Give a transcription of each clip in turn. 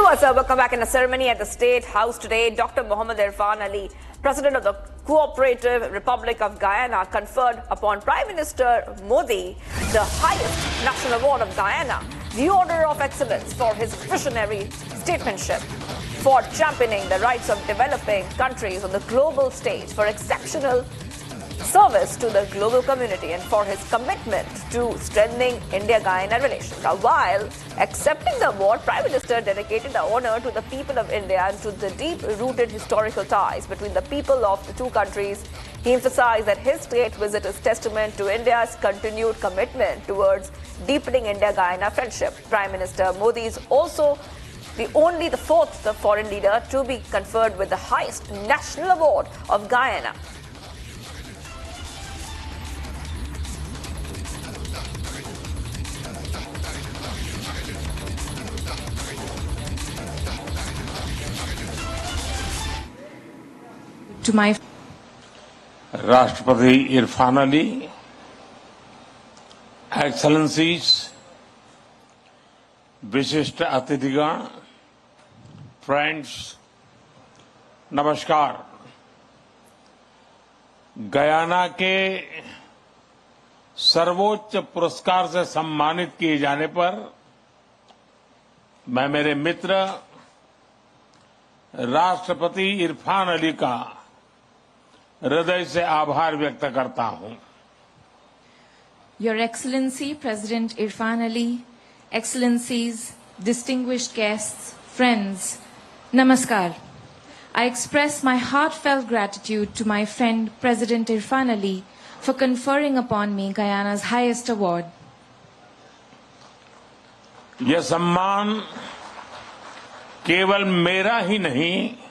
viewers, welcome back. In a ceremony at the State House today, Dr. Mohammad Irfan Ali, President of the Cooperative Republic of Guyana, conferred upon Prime Minister Modi the highest national award of Guyana, the Order of Excellence, for his visionary statesmanship, for championing the rights of developing countries on the global stage, for exceptional service to the global community, and for his commitment to strengthening India-Guyana relations. Now, while accepting the award, Prime Minister dedicated the honour to the people of India and to the deep-rooted historical ties between the people of the two countries. He emphasised that his state visit is testament to India's continued commitment towards deepening India-Guyana friendship. Prime Minister Modi is also the fourth foreign leader to be conferred with the highest national award of Guyana. To my राष्ट्रपति Irfan Ali, excellencies, विशिष्ट अतिथिगण, friends, नमस्कार। Guyana के सर्वोच्च पुरस्कार से सम्मानित किए जाने पर मैं मेरे मित्र राष्ट्रपति इरफान अली का हृदय से आभार व्यक्त करता हूं। Your Excellency President Irfan Ali, Excellencies, distinguished guests, friends, Namaskar. I express my heartfelt gratitude to my friend President Irfan Ali for conferring upon me Guyana's highest award. यह सम्मान केवल मेरा ही नहीं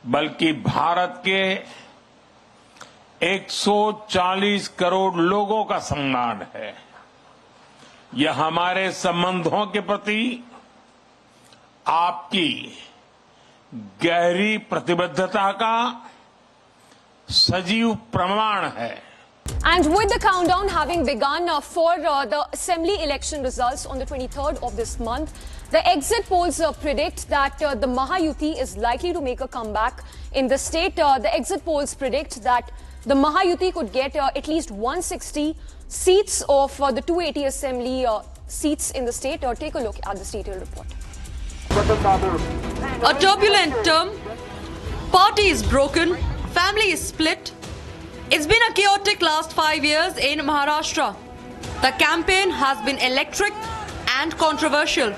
बल्कि भारत के 140 करोड़ लोगों का सम्मान है। यह हमारे संबंधों के प्रति आपकी गहरी प्रतिबद्धता का सजीव प्रमाण है। And with the countdown having begun for the assembly election results on the 23rd of this month, the exit polls predict that the Mahayuti is likely to make a comeback in the state. The exit polls predict that the Mahayuti could get at least 160 seats of the 280 assembly seats in the state. Take a look at this detailed report. A turbulent term, party is broken, family is split. It's been a chaotic last 5 years in Maharashtra. The campaign has been electric and controversial.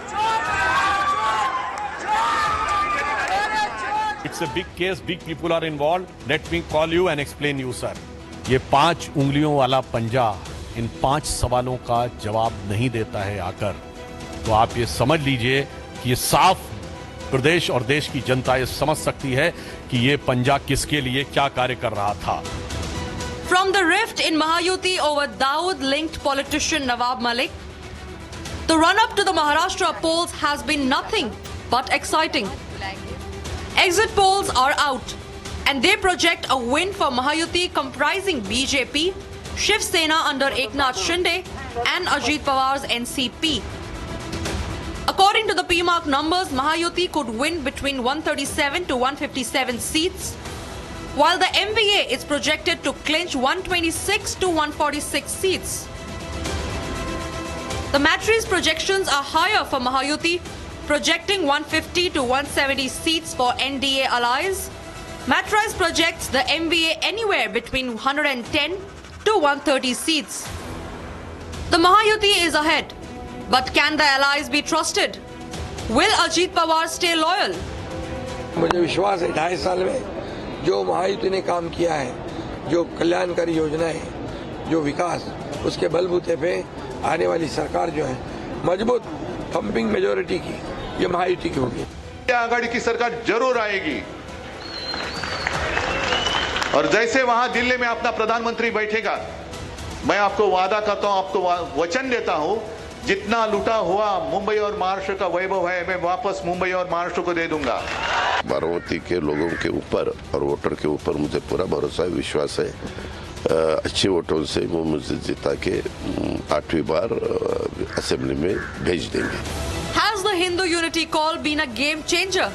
It's a big case, big people are involved. Let me call you and explain you, sir. ये 5 उंगलियों वाला पंजा इन 5 सवालों का जवाब नहीं देता है आकर, तो आप ये समझ लीजिए कि ये साफ प्रदेश और देश की जनता ये समझ सकती है कि ये पंजा किसके लिए क्या कार्य कर रहा था। From the rift in Mahayuti over Dawood-linked politician Nawab Malik, the run-up to the Maharashtra polls has been nothing but exciting. Exit polls are out, and they project a win for Mahayuti comprising BJP, Shiv Sena under Eknath Shinde, and Ajit Pawar's NCP. According to the PMARC numbers, Mahayuti could win between 137 to 157 seats, while the MVA is projected to clinch 126 to 146 seats. The Matri's projections are higher for Mahayuti, projecting 150 to 170 seats for NDA allies. Matris projects the MVA anywhere between 110 to 130 seats. The Mahayuti is ahead, but can the allies be trusted? Will Ajit Pawar stay loyal? मुझे विश्वास है 2.5 साल में जो महायुति ने काम किया है, जो कल्याणकारी योजनाएं, जो विकास, उसके बलबूते पे आने वाली सरकार जो है मजबूत थंपिंग मेजोरिटी की ये महायुति की होगी। आघाड़ी की सरकार जरूर आएगी और जैसे वहां दिल्ली में अपना प्रधानमंत्री बैठेगा, मैं आपको वादा करता हूं, आपको वचन देता हूं, जितना लूटा हुआ मुंबई और महाराष्ट्र का वैभव है मैं वापस मुंबई और महाराष्ट्र को दे दूंगा। बारामती के लोगों के ऊपर और वोटर के ऊपर मुझे पूरा भरोसा है, विश्वास है। अच्छे वोटों से वो मुझे जिता के 8वीं बार असेंबली में भेज देंगे। Has the Hindu unity call been a game changer?